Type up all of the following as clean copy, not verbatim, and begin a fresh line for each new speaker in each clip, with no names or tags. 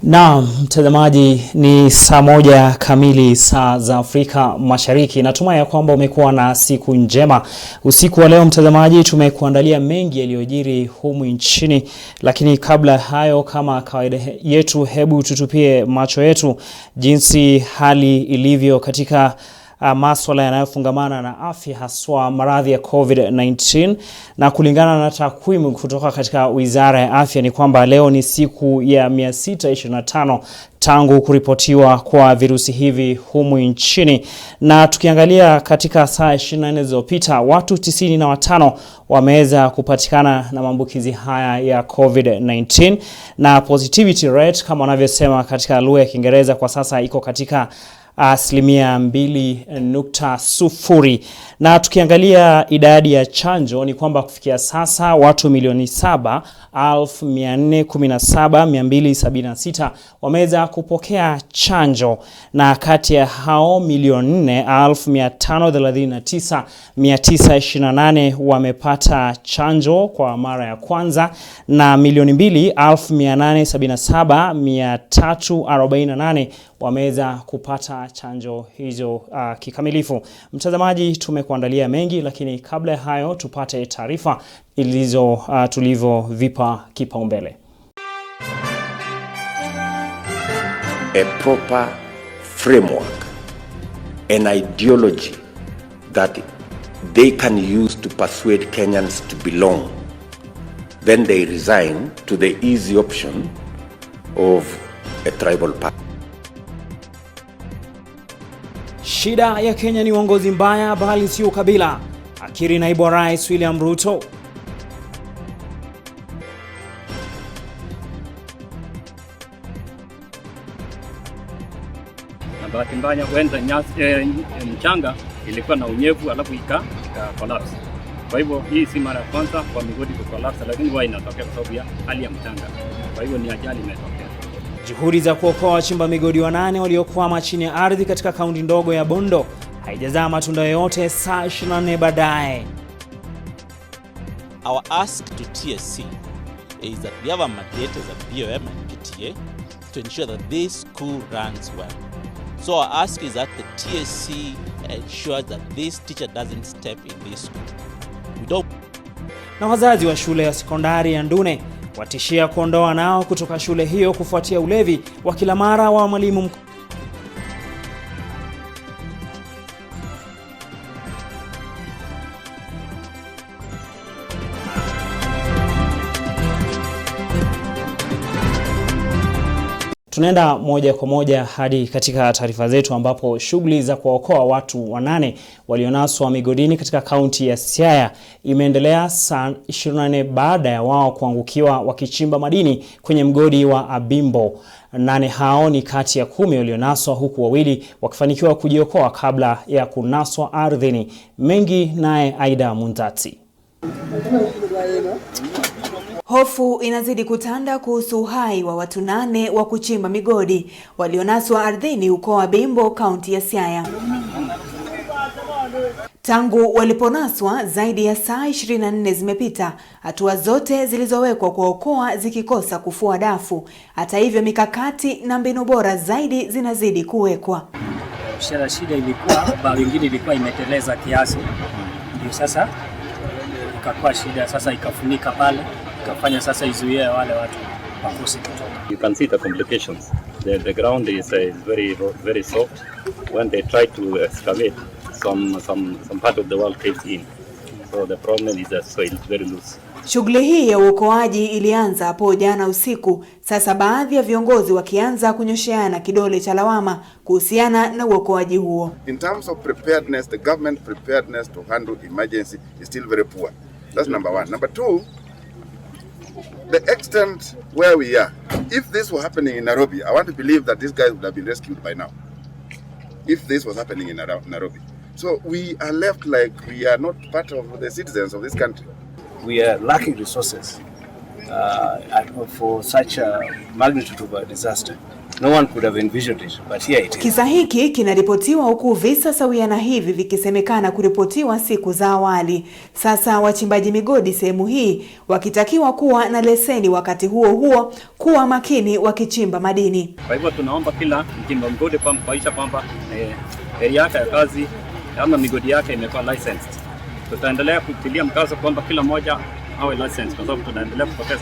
Naam, mtazamaji, ni saa 1 kamili saa za Afrika Mashariki. Natumai ya kwamba umekuwa na siku njema. Usiku wa leo mtazamaji, tumekuandalia mengi yaliyojiri humu nchini, lakini kabla hayo, kama kawaida yetu, hebu tutupie macho yetu jinsi hali ilivyo katika masuala yanayofungamana na afya, haswa maradhi ya COVID-19. Na kulingana na takwimu kutoka katika Wizara ya Afya ni kwamba leo ni siku ya 625 tangu kuripotiwa kwa virusi hivi humu nchini. Na tukiangalia katika saa 24 zilizopita, watu 95 wameweza kupatikana na maambukizi haya ya COVID-19, na positivity rate kama wanavyosema katika lugha ya Kiingereza kwa sasa iko katika 2.0. Na tukiangalia idadi ya chanjo ni kwamba kufikia sasa watu 7,417,276 wameweza kupokea chanjo, na kati ya hao 4,539,928 wamepata chanjo kwa mara ya kwanza, na 2,877,348 wameweza kupata chanjo hizo kikamilifu. Mtazamaji, tumekuandalia mengi, lakini kabla ya hayo tupate taarifa tulivyovipa kipaumbele.
A proper framework, an ideology that they can use to persuade Kenyans to belong. Then they resign to the easy option of a tribal party.
Shida ya Kenya ni uongozi mbaya bali sio kabila, akiri naibu rais William Ruto.
Na bahati mbaya kwenda mchanga ilikuwa na unyevu alafu ika collapse. Kwa hivyo hii si mara ya kwanza kwa migodi ku collapse, lakini huwa inatokea kwa sababu ya hali ya mchanga. Kwa hivyo ni ajali imetokea.
Juhudi za kuokoa wachimba migodi 8 waliokwama chini ya ardhi katika kaunti ndogo ya Bondo haijazaa matunda yote saa 24 baadaye.
Our ask to TSC is that we have a mandate as a BOM and PTA to ensure that this school runs well. So our ask is that the TSC ensures that this teacher doesn't step in this school. We don't.
Na wazazi wa shule ya sekondari ya Ndune watishia kuondoa nao kutoka shule hiyo kufuatia ulevi wa kila mara wa mwalimu mkuu. Tunaenda moja kwa moja hadi katika taarifa zetu, ambapo shughuli za kuokoa watu 8 walionaswa migodini katika kaunti ya Siaya imeendelea saa 24 baada ya wao kuangukiwa wakichimba madini kwenye mgodi wa Abimbo. 8 hao ni kati ya 10 walionaswa, huku 2 wakifanikiwa kujiokoa kabla ya kunaswa ardhini. Mengi naye Aida Muntati.
Hofu inazidi kutanda kuhusu uhai wa watu 8 wa kuchimba migodi walionaswa ardhini huko Abimbo, kaunti ya Siaya. Tangu waliponaswa zaidi ya saa 24 zimepita, hatua zote zilizowekwa kuokoa zikikosa kufua dafu. Hata hivyo, mikakati na mbinu bora zaidi zinazidi kuwekwa.
Shida ilikuwa wengine ilikuwa imeteleza kiasi, ndio sasa ikakuwa shida, sasa ikafunika pale, ikafanya sasa izuie wale watu wakose kutoka.
You can see the complications. The ground is very soft. When they try to excavate, some part of the wall caves in. So the problem is the soil is very loose.
Shughuli hii ya uokoaji ilianza hapo jana usiku. Sasa baadhi ya viongozi wakianza kunyosheana kidole cha lawama kuhusiana na uokoaji huo.
In terms of preparedness, the government preparedness to handle emergency is still very poor. That's number 1. Number 2, the extent where we are. If this were happening in Nairobi, I want to believe that these guys would have been rescued by now. If this was happening in Nairobi. So we are left like we are not part of the citizens of this country.
We are lacking resources for such a magnitude of a disaster. No one could have envisioned it, but here it is.
Kisa hiki kinaripotiwa huku visa sawia na hivi vikisemekana kuripotiwa siku za awali. Sasa wachimbaji migodi sehemu hii wakitakiwa kuwa na leseni, wakati huo kuwa makini wakichimba madini.
Kwa hivyo tunaomba kila mchimba mgodi kuhakikisha kwamba area yake ya kazi ama migodi yake imekuwa licensed. Tutaendelea kutilia mkazo kwamba kila mmoja awe licensed, kwa sababu tunaendelea kupoteza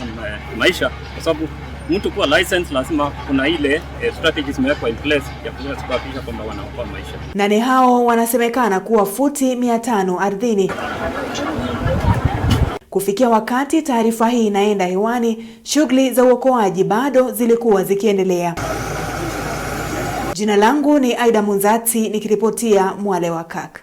maisha, kwa sababu mtu kuwa license lazima kuna ile strategies imewekwa in place ya kuhakikisha kwamba wanaokoa maisha.
Nane hao wanasemekana kuwa futi 500 ardhini. Kufikia wakati taarifa hii inaenda hewani, shughuli za uokoaji bado zilikuwa zikiendelea. Jina langu ni Aida Munzati nikiripotia Mwale wa Kirk.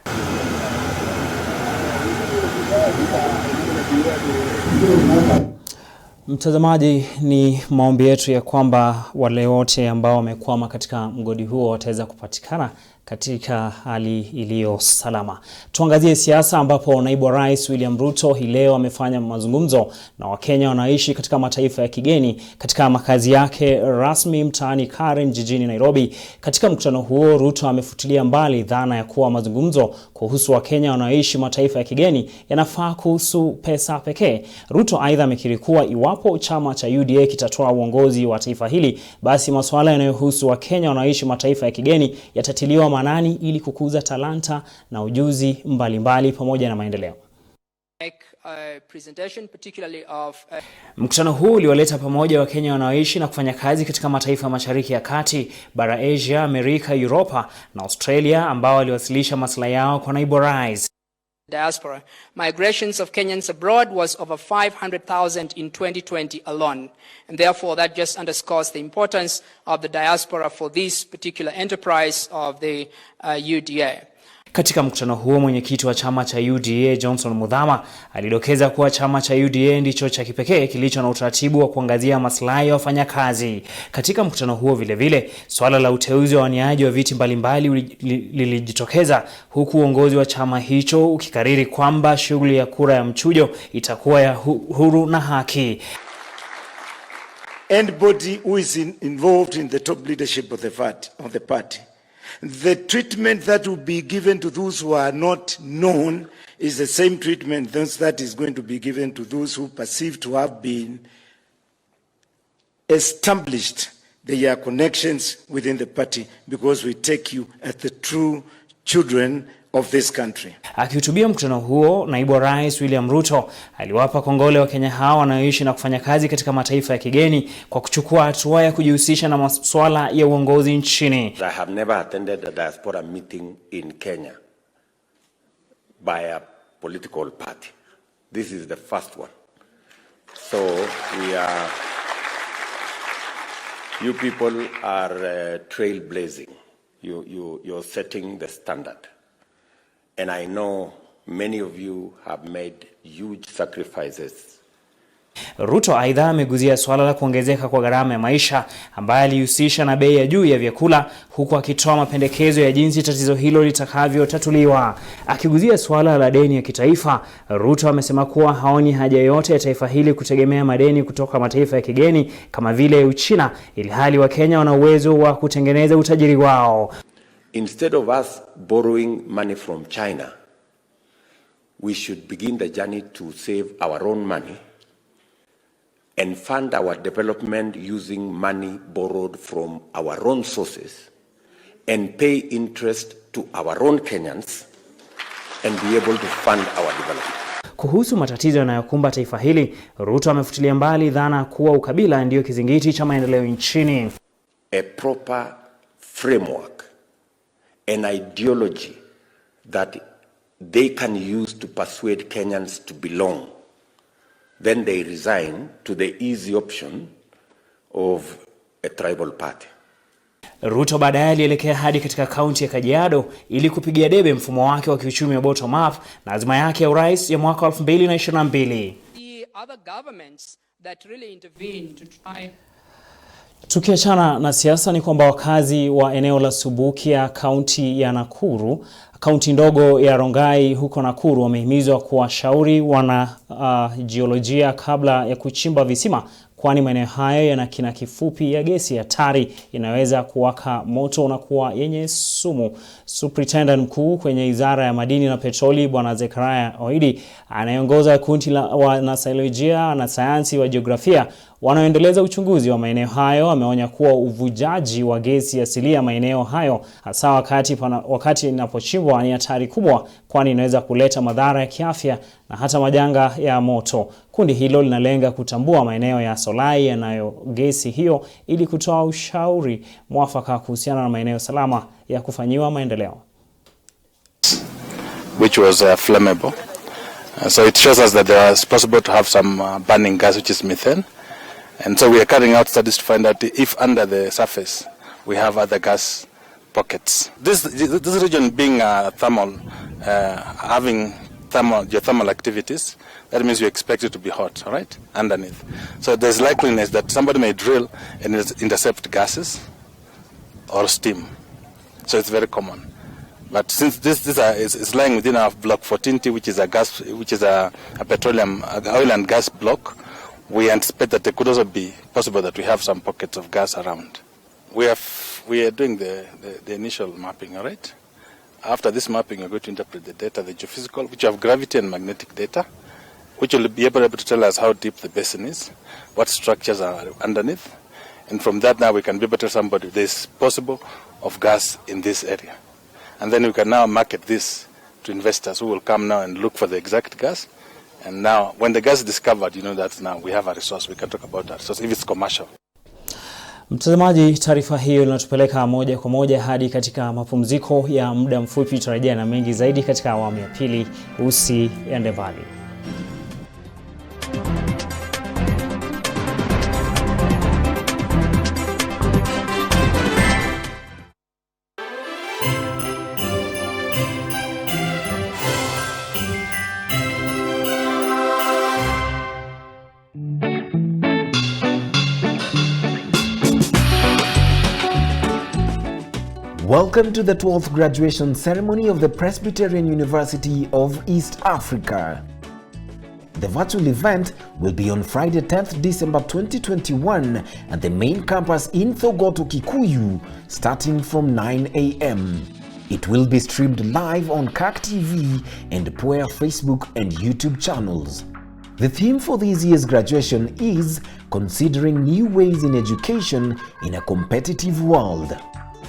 Mtazamaji, ni maombi yetu ya kwamba wale wote ambao wamekwama katika mgodi huo wataweza kupatikana katika hali iliyo salama. Tuangazie siasa, ambapo naibu wa rais William Ruto hii leo amefanya mazungumzo na Wakenya wanaishi katika mataifa ya kigeni katika makazi yake rasmi mtaani Karen jijini Nairobi. Katika mkutano huo, Ruto amefutilia mbali dhana ya kuwa mazungumzo kuhusu Wakenya wanaishi mataifa ya kigeni yanafaa kuhusu pesa pekee. Ruto aidha amekiri kuwa iwapo chama cha UDA kitatoa uongozi wa taifa hili, basi masuala yanayohusu Wakenya wanaishi mataifa ya kigeni yatatiliwa manani ili kukuza talanta na ujuzi mbalimbali pamoja na maendeleo. Mkutano huu uliwaleta pamoja Wakenya wanaoishi na kufanya kazi katika mataifa Mashariki ya Kati, bara Asia, Amerika, Europa na Australia, ambao waliwasilisha maslahi yao kwa naibu rais.
Diaspora. Migrations of Kenyans abroad was over 500,000 in 2020 alone. And therefore that just underscores the importance of the diaspora for this particular enterprise of the UDA.
Katika mkutano huo, mwenyekiti wa chama cha UDA Johnson Muthama alidokeza kuwa chama cha UDA ndicho cha kipekee kilicho na utaratibu wa kuangazia maslahi ya wafanyakazi. Katika mkutano huo vile swala la uteuzi wa waniaji wa viti mbalimbali lilijitokeza, huku uongozi wa chama hicho ukikariri kwamba shughuli ya kura ya mchujo itakuwa ya huru na haki.
Anybody who is involved in the top leadership of the party, the treatment that will be given to those who are not known is the same treatment that is going to be given to those who perceive to have been established their connections within the party, because we take you as the true children of this country.
Akihutubia mkutano huo, naibu wa rais William Ruto aliwapa kongole Wakenya hao wanaoishi na kufanya kazi katika mataifa ya kigeni kwa kuchukua hatua ya kujihusisha na masuala ya uongozi nchini.
I have never attended a diaspora meeting in Kenya by a political party. This is the first one. So you people are trailblazing. You're setting the standard. And I know many of you have made huge sacrifices.
Ruto aidha ameguzia swala la kuongezeka kwa gharama ya maisha ambayo alihusisha na bei ya juu ya vyakula, huku akitoa mapendekezo ya jinsi tatizo hilo litakavyotatuliwa. Akiguzia swala la deni ya kitaifa, Ruto amesema kuwa haoni haja yote ya taifa hili kutegemea madeni kutoka mataifa ya kigeni kama vile Uchina, ilhali Wakenya wana uwezo wa kutengeneza utajiri wao.
Instead of us borrowing money from China, we should begin the journey to save our own money and fund our development using money borrowed from our own sources and pay interest to our own Kenyans and be able to fund our development.
Kuhusu matatizo yanayokumba taifa hili, Ruto amefutilia mbali dhana kuwa ukabila ndio kizingiti cha maendeleo nchini.
A proper framework, an ideology that they can use to persuade Kenyans to belong, then they resign to the easy option of a tribal party.
Ruto baadaye alielekea hadi katika kaunti ya Kajiado ili kupigia debe mfumo wake wa kiuchumi wa bottom up na azma yake ya urais ya mwaka 2022. Tukiachana na siasa, ni kwamba wakazi wa eneo la Subukia, kaunti ya Nakuru, kaunti ndogo ya Rongai huko Nakuru, wamehimizwa kuwashauri wana jiolojia kabla ya kuchimba visima kwani maeneo hayo yana kina kifupi ya gesi hatari inaweza kuwaka moto unakuwa yenye sumu. Superintendent mkuu kwenye Wizara ya Madini na Petroli Bwana Zekaria Oidi anayeongoza kundi la wanasayansi na sayansi wa jiografia wanaoendeleza uchunguzi wa maeneo hayo ameonya kuwa uvujaji wa gesi asilia maeneo hayo hasa wakati inapochimbwa ni hatari kubwa, kwani inaweza kuleta madhara ya kiafya na hata majanga ya moto. Kundi hilo linalenga kutambua maeneo ya Solai yanayo gesi hiyo ili kutoa ushauri mwafaka kuhusiana na maeneo salama ya kufanyiwa maendeleo.
Which was flammable. So it shows us that there is possible to have some burning gas, which is methane. And so we are carrying out studies to find out if under the surface we have other gas pockets. This region being thermal, having geothermal activities, that means we expect it to be hot, all right, underneath. So there's likeliness that somebody may drill and intercept gases or steam. So it's very common. But since this is lying within our block 14T, which is a petroleum, oil and gas block, we anticipate that it could also be possible that we have some pockets of gas around. We are doing the initial mapping, all right? After this mapping, we're going to interpret the data, the geophysical, which have gravity and magnetic data, which will be able to tell us how deep the basin is, what structures are underneath, and from that now we can be able to tell somebody there's possible of gas in this area. And then we can now market this to investors who will come now and look for the exact gas. And now, when the gas is discovered, you know that now we have a resource. We can talk about that. So if it's commercial.
Mtazamaji, taarifa hiyo inatupeleka moja kwa moja hadi katika mapumziko ya muda mfupi. Tutarejea na mengi zaidi katika awamu ya pili. Usiende mbali.
Welcome to the 12th graduation ceremony of the Presbyterian University of East Africa. The virtual event will be on Friday 10th December 2021 at the main campus in Thogoto, Kikuyu, starting from 9 a.m. It will be streamed live on Kirk TV and Pwea Facebook and YouTube channels. The theme for this year's graduation is Considering New Ways in Education in a Competitive World.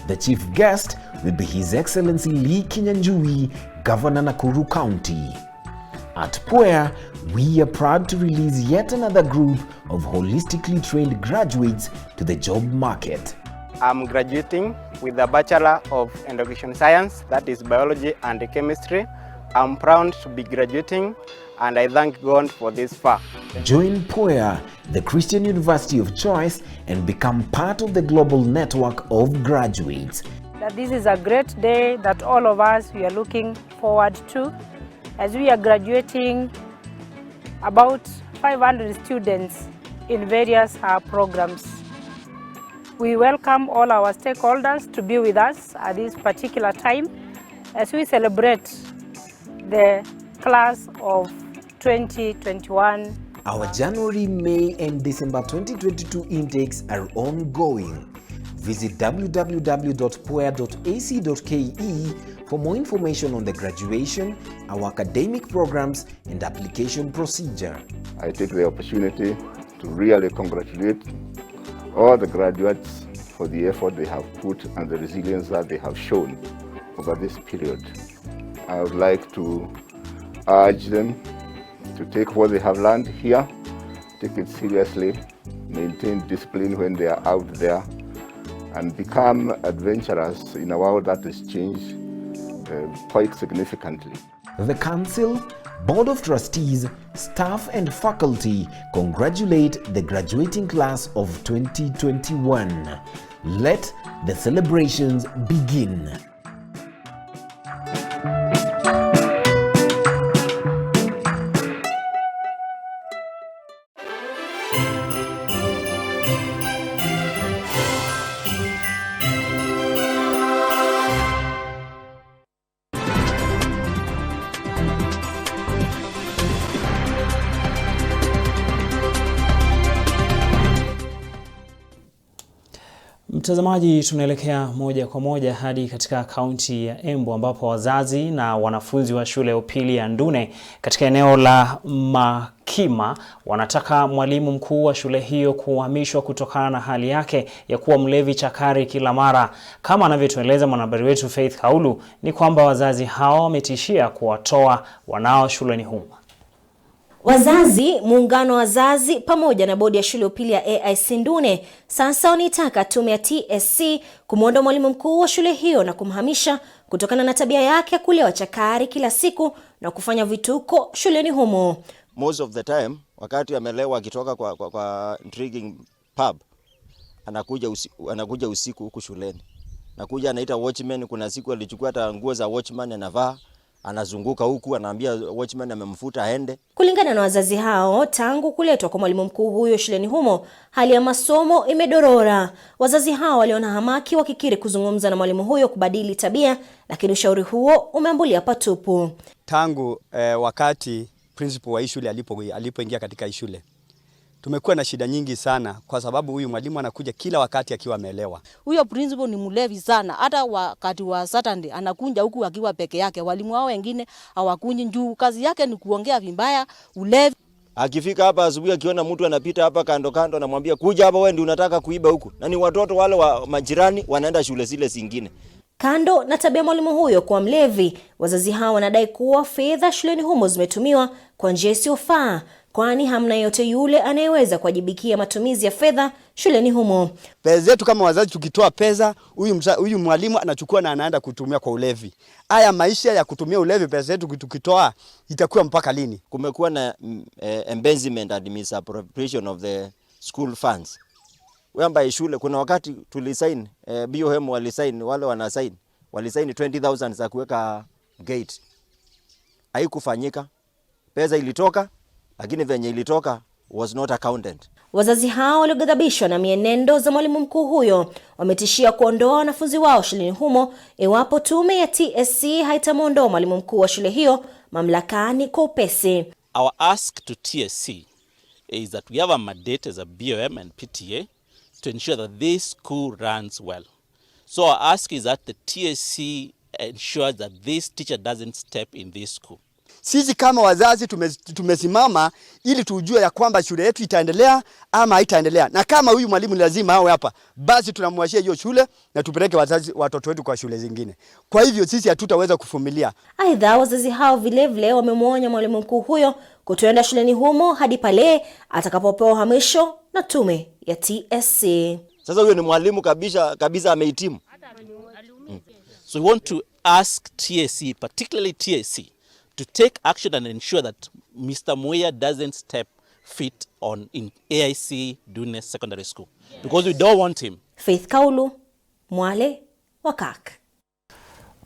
The chief guest will be His Excellency Lee Kinyanjui, Governor Nakuru County. At Pwea, we are proud to release yet another group of holistically trained graduates to the job market.
I'm graduating with a Bachelor of Education Science, that is Biology and Chemistry. I'm proud to be graduating and I thank God for this far.
Join Pwea, the Christian University of choice, and become part of the global network of graduates.
That this is a great day that all of us we are looking forward to as we are graduating about 500 students in various programs. We welcome all our stakeholders to be with us at this particular time as we celebrate the class of 2021.
Our January, May and December 2022 intakes are ongoing. Visit www.pwea.ac.ke for more information on the graduation, our academic programs and application procedure.
I take the opportunity to really congratulate all the graduates for the effort they have put and the resilience that they have shown over this period. I would like to urge them to take what they have learned here, take it seriously, maintain discipline when they are out there, and become adventurous in a world that has changed quite significantly.
The Council, Board of Trustees, staff and faculty congratulate the graduating class of 2021. Let the celebrations begin.
Mtazamaji, tunaelekea moja kwa moja hadi katika kaunti ya Embu ambapo wazazi na wanafunzi wa shule ya upili ya Ndune katika eneo la Makima wanataka mwalimu mkuu wa shule hiyo kuhamishwa kutokana na hali yake ya kuwa mlevi chakari kila mara. Kama anavyotueleza mwanahabari wetu Faith Kaulu, ni kwamba wazazi hao wametishia kuwatoa wanao shuleni humo.
Wazazi, muungano wa wazazi pamoja na bodi ya shule upili ya AIC Ndune sasa wanitaka tume ya TSC kumwondoa mwalimu mkuu wa shule hiyo na kumhamisha kutokana na tabia yake ya kulewa chakari kila siku na kufanya vituko shuleni humo.
Most of the time wakati amelewa akitoka kwa drinking pub anakuja usiku huku shuleni. Nakuja anaita watchman, kuna siku alichukua hata nguo za watchman anavaa. Anazunguka huku anaambia watchman amemfuta aende.
Kulingana na wazazi hao, tangu kuletwa kwa mwalimu mkuu huyo shuleni humo, hali ya masomo imedorora. Wazazi hao waliona hamaki wakikiri kuzungumza na mwalimu huyo kubadili tabia, lakini ushauri huo umeambulia patupu.
Tangu wakati principal wa shule alipoingia katika shule, tumekuwa na shida nyingi sana kwa sababu huyu mwalimu anakuja kila wakati akiwa amelewa.
Huyo principal ni mlevi sana. Hata wakati wa Saturday anakuja huku akiwa peke yake. Walimu wao wengine hawakunyi juu kazi yake ni kuongea vibaya, ulevi.
Akifika hapa asubuhi akiona mtu anapita hapa kando kando anamwambia kuja hapa wewe ndio unataka kuiba huku. Na ni watoto wale wa majirani wanaenda shule zile zingine.
Kando na tabia mwalimu huyo kuwa mlevi, wazazi hao wanadai kuwa fedha shuleni humo zimetumiwa kwa njia isiyofaa, kwani hamna yote yule anayeweza kuwajibikia matumizi ya fedha shuleni humo.
Pesa zetu kama wazazi tukitoa pesa, huyu mwalimu anachukua na anaenda kutumia kwa ulevi. Haya maisha ya kutumia ulevi pesa zetu tukitoa itakuwa mpaka lini?
Kumekuwa na embezzlement and misappropriation of the school funds. Wamba shule kuna wakati tulisign BOM walisign wale wanasign walisign 20,000 za kuweka gate. Haikufanyika. Pesa ilitoka lakini venye ilitoka was not accounted.
Wazazi hao walioghadhabishwa na mienendo za mwalimu mkuu huyo wametishia kuondoa wanafunzi wao shuleni humo iwapo tume ya TSC haitamuondoa mwalimu mkuu wa shule hiyo mamlakani kwa upesi.
Our ask to TSC is that we have a mandate as a BOM and PTA to ensure that this school runs well. So our ask is that the TSC ensures that this teacher doesn't step in this school.
Sisi kama wazazi tumesimama ili tujue ya kwamba shule yetu itaendelea ama haitaendelea. Na kama huyu mwalimu lazima awe hapa, basi tunamwachia hiyo shule na tupeleke watoto wetu kwa shule zingine. Kwa hivyo sisi hatutaweza kuvumilia.
Aidha, wazazi hao vilevile wamemwonya mwalimu mkuu huyo kutoenda shuleni humo hadi pale atakapopewa uhamisho na tume ya TSC.
Sasa huyo ni mwalimu kabisa amehitimu.
So we want to ask TSC, particularly TSC, to take action and ensure that Mr. Mwale doesn't step feet in AIC Ndune Secondary School, because we don't want him.
Faith Kaulu, Mwale, Kirk.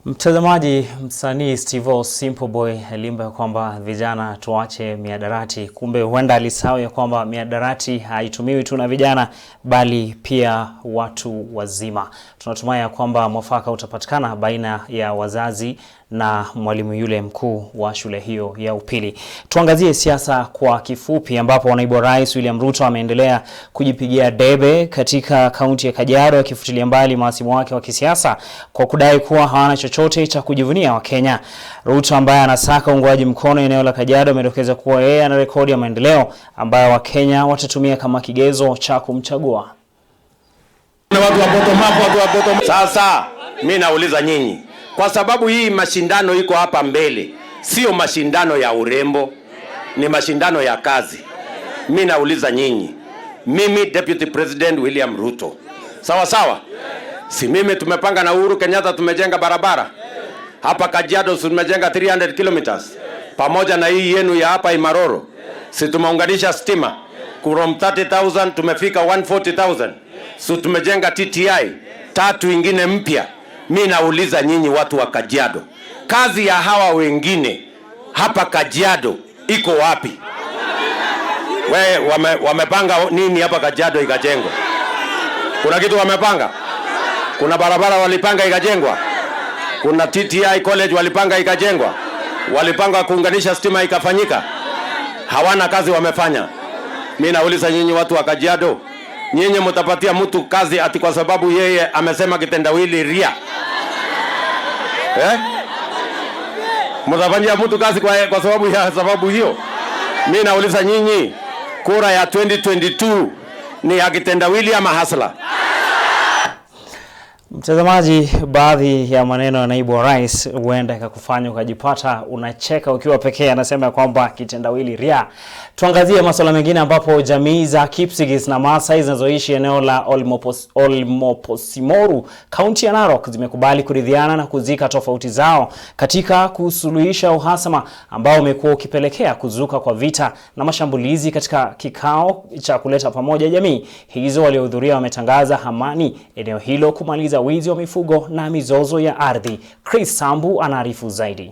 Mtazamaji, msanii Steve Simple Boy alimba kwamba vijana tuache miadarati. Kumbe huenda alisahau ya kwamba miadarati haitumiwi tu na vijana bali pia watu wazima. Tunatumai ya kwamba mwafaka utapatikana baina ya wazazi na mwalimu yule mkuu wa shule hiyo ya upili. Tuangazie siasa kwa kifupi ambapo naibu rais William Ruto ameendelea kujipigia debe katika kaunti ya Kajiado akifutilia mbali mahasimu wake wa kisiasa kwa kudai kuwa hawana chochote cha kujivunia wa Kenya. Ruto ambaye anasaka uungwaji mkono eneo la Kajiado amedokeza kuwa yeye ana rekodi ya maendeleo ambayo Wakenya watatumia kama kigezo cha kumchagua.
Sasa mimi nauliza nyinyi, kwa sababu hii mashindano iko hapa mbele, sio mashindano ya urembo, ni mashindano ya kazi. Mimi nauliza nyinyi, mimi Deputy President William Ruto, sawa sawa, si mimi tumepanga na Uhuru Kenyatta tumejenga barabara hapa Kajiado, tumejenga 300 kilometers pamoja na hii yenu ya hapa Imaroro, si tumeunganisha stima from 30,000 tumefika 140,000, so tumejenga TTI 3 ingine mpya. Mimi nauliza nyinyi watu wa Kajiado, kazi ya hawa wengine hapa Kajiado iko wapi? Wamepanga nini hapa Kajiado ikajengwa? Kuna kitu wamepanga? Kuna barabara walipanga ikajengwa? Kuna TTI college walipanga ikajengwa? Walipanga kuunganisha stima ikafanyika? Hawana kazi wamefanya. Mimi nauliza nyinyi watu wa Kajiado,
Nyinyi mtapatia mtu kazi ati kwa sababu yeye amesema kitendawili ria? Mtafanyia mtu kazi kwa sababu hiyo? Mimi nauliza nyinyi, kura ya 2022 ni ya kitendawili ama hasla?
Mtazamaji, baadhi ya maneno ya naibu wa rais huenda ikakufanya ukajipata unacheka ukiwa pekee. Anasema kwamba kitendawili ria. Tuangazie masuala mengine ambapo jamii za Kipsigis na Maasai zinazoishi eneo la Olmoposimoru, kaunti ya Narok, zimekubali kuridhiana na kuzika tofauti zao katika kusuluhisha uhasama ambao umekuwa ukipelekea kuzuka kwa vita na mashambulizi. Katika kikao cha kuleta pamoja jamii hizo, waliohudhuria wametangaza amani eneo hilo, kumaliza wizi wa mifugo na mizozo ya ardhi. Chris Sambu anaarifu zaidi.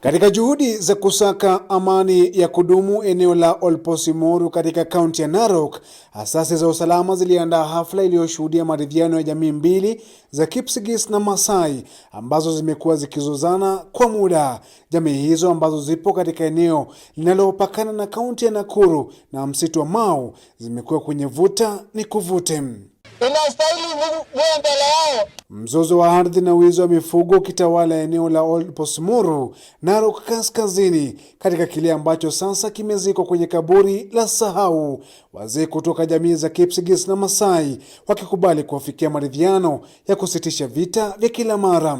Katika juhudi za kusaka amani ya kudumu eneo la Olmoposimoru katika kaunti ya Narok, asasi za usalama ziliandaa hafla iliyoshuhudia maridhiano ya jamii mbili za Kipsigis na Maasai ambazo zimekuwa zikizozana kwa muda. Jamii hizo ambazo zipo katika eneo linalopakana na kaunti ya Nakuru na msitu wa Mau zimekuwa kwenye vuta ni kuvute.
Inastahili mbele yao.
Mzozo wa ardhi na wizi wa mifugo kitawala eneo la Olmoposimoru, Narok Kaskazini, katika kile ambacho sasa kimezikwa kwenye kaburi la sahau. Wazee kutoka jamii za Kipsigis na Maasai wakikubali kuafikia maridhiano ya kusitisha vita vya kila mara.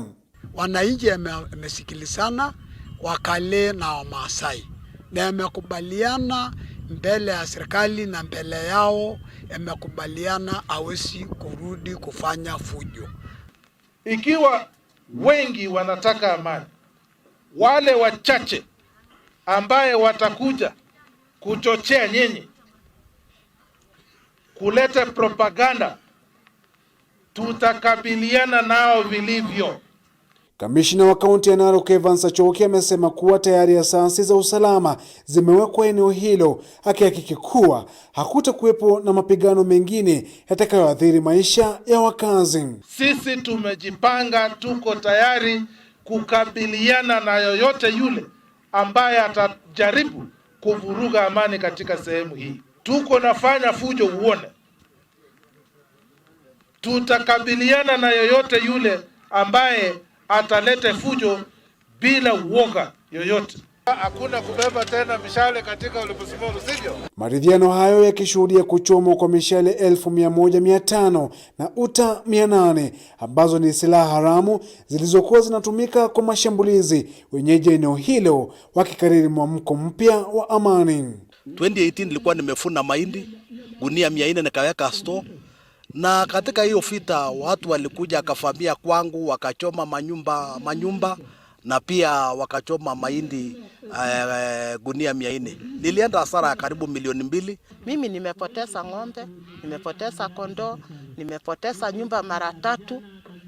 Wananchi wamesikilizana, Wakale na Wamaasai, na wamekubaliana mbele ya serikali na mbele yao, yamekubaliana hawezi kurudi kufanya fujo.
Ikiwa wengi wanataka amani, wale wachache ambaye watakuja kuchochea nyinyi kuleta propaganda, tutakabiliana nao vilivyo.
Kamishna wa kaunti ya Narok Evans Achoki amesema kuwa tayari asasi za usalama zimewekwa eneo hilo, akihakiki kuwa hakutakuwepo na mapigano mengine yatakayoathiri maisha ya wakazi.
Sisi tumejipanga, tuko tayari kukabiliana na yoyote yule ambaye atajaribu kuvuruga amani katika sehemu hii. Tuko nafanya fujo uone. Tutakabiliana na yoyote yule ambaye atalete fujo bila uoga yoyote. Hakuna kubeba tena mishale katika Olmoposimoru, sivyo?
Maridhiano hayo yakishuhudia kuchomwa kwa mishale 1,500 na uta 800 ambazo ni silaha haramu zilizokuwa zinatumika kwa mashambulizi, wenyeji eneo hilo wakikariri mwamko mpya wa amani.
2018 nilikuwa nimefuna mahindi gunia 400 nikaweka store. Na katika hiyo vita watu walikuja akafamia kwangu, wakachoma manyumba na pia wakachoma mahindi gunia 400. Nilienda hasara ya karibu 2 milioni.
Mimi nimepoteza ng'ombe, nimepoteza kondoo, nimepoteza nyumba mara 3,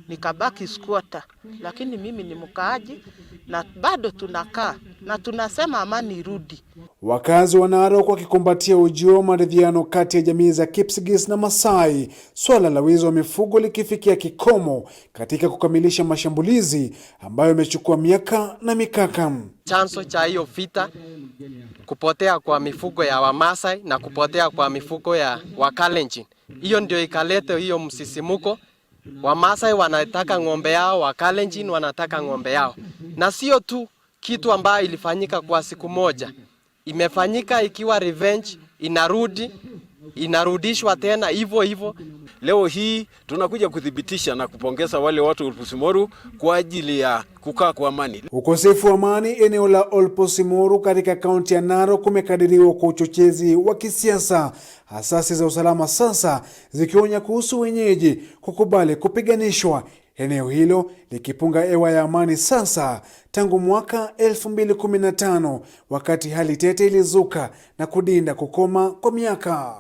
nikabaki squatter. Lakini mimi ni mkaaji na bado tunakaa na tunasema amani irudi.
Wakazi wa Narok wakikumbatia ujio wa maridhiano kati ya jamii za Kipsigis na Maasai, swala la wizi wa mifugo likifikia kikomo katika kukamilisha mashambulizi ambayo yamechukua miaka na mikaka.
Chanzo cha hiyo vita, kupotea kwa mifugo ya Wamaasai na kupotea kwa mifugo ya Wakalenjin. Hiyo ndio ikaleta hiyo msisimuko. Wamaasai wanataka ng'ombe yao, Wakalenjin wanataka ng'ombe yao. Na sio tu kitu ambayo ilifanyika kwa siku moja. Imefanyika ikiwa revenge, inarudishwa tena hivyo.
Leo hii tunakuja kudhibitisha na kupongeza wale watu wa Olmoposimoru kwa ajili ya kukaa kwa amani.
Ukosefu wa amani eneo la Olmoposimoru katika kaunti ya Narok kumekadiriwa kwa uchochezi wa kisiasa, asasi za usalama sasa zikionya kuhusu wenyeji kukubali kupiganishwa, eneo hilo likipunga hewa ya amani sasa tangu mwaka 2015 wakati hali tete ilizuka na kudinda kukoma kwa miaka.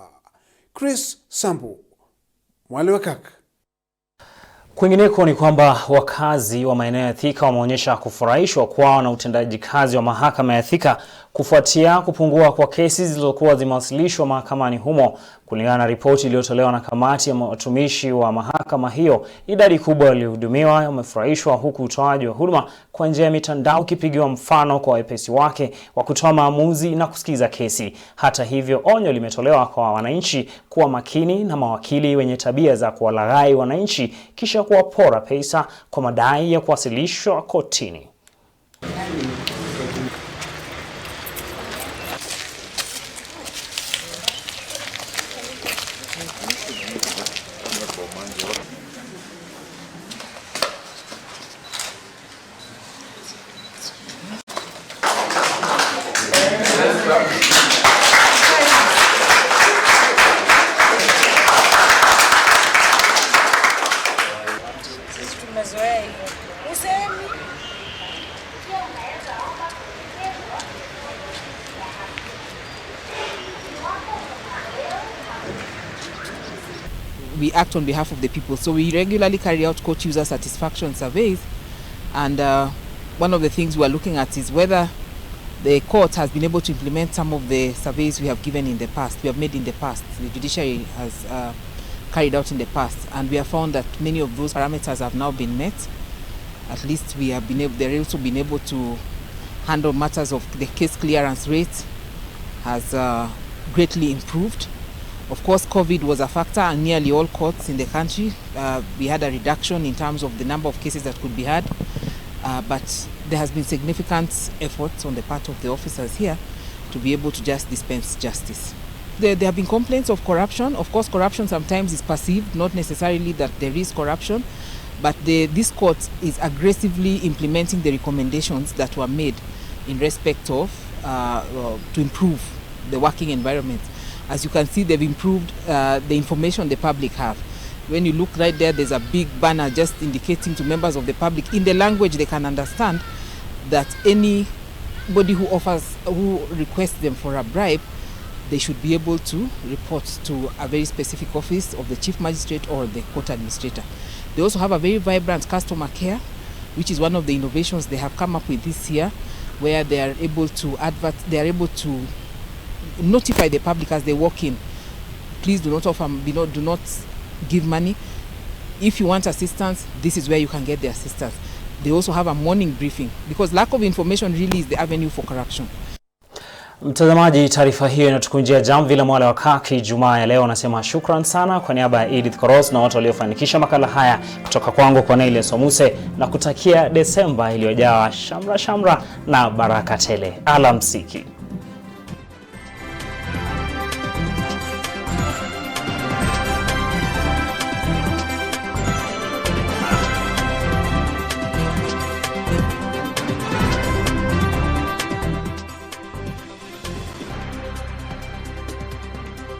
Chris Sambu, Mwale wa Kirk.
Kwingineko ni kwamba wakazi wa maeneo ya Thika wameonyesha kufurahishwa kwao na utendaji kazi wa mahakama ya Thika, kufuatia kupungua kwa kesi zilizokuwa zimewasilishwa mahakamani humo. Kulingana na ripoti iliyotolewa na kamati ya watumishi wa mahakama hiyo, idadi kubwa waliohudumiwa wamefurahishwa, huku utoaji wa huduma kwa njia ya mitandao ukipigiwa mfano kwa wepesi wake wa kutoa maamuzi na kusikiza kesi. Hata hivyo, onyo limetolewa kwa wananchi kuwa makini na mawakili wenye tabia za kuwalaghai wananchi kisha kuwapora pesa kwa madai ya kuwasilishwa kotini.
We act on behalf of the people, so we regularly carry out court user satisfaction surveys, and one of the things we are looking at is whether the court has been able to implement some of the surveys we have given in the past, we have made in the past, the judiciary has carried out in the past, and we have found that many of those parameters have now been met. At least we have been able, they're also been able to handle matters of the case clearance rate has greatly improved. Of course, COVID was a factor, and nearly all courts in the country, we had a reduction in terms of the number of cases that could be had, but there has been significant efforts on the part of the officers here to be able to just dispense justice. There have been complaints of corruption. Of course, corruption sometimes is perceived, not necessarily that there is corruption, but this court is aggressively implementing the recommendations that were made in respect of to improve the working environment. As you can see, they've improved the information the public have. When you look right there, there's a big banner just indicating to members of the public in the language they can understand that anybody who requests them for a bribe, they should be able to report to a very specific office of the chief magistrate or the court administrator. They also have a very vibrant customer care, which is one of the innovations they have come up with this year, where they are able to notify the public as they walk in. Please do not do not give money. If you want assistance, this is where you can get the assistance. They also have a morning briefing, because lack of information really is the avenue for corruption.
Mtazamaji, taarifa hiyo inatukunjia jamvi la Mwale wa Kaki Jumaa ya leo. Nasema shukran sana kwa niaba ya Edith Koros na watu waliofanikisha makala haya, kutoka kwangu Cornelius Omuse, na kutakia Desemba iliyojaa shamra na baraka tele. Alamsiki.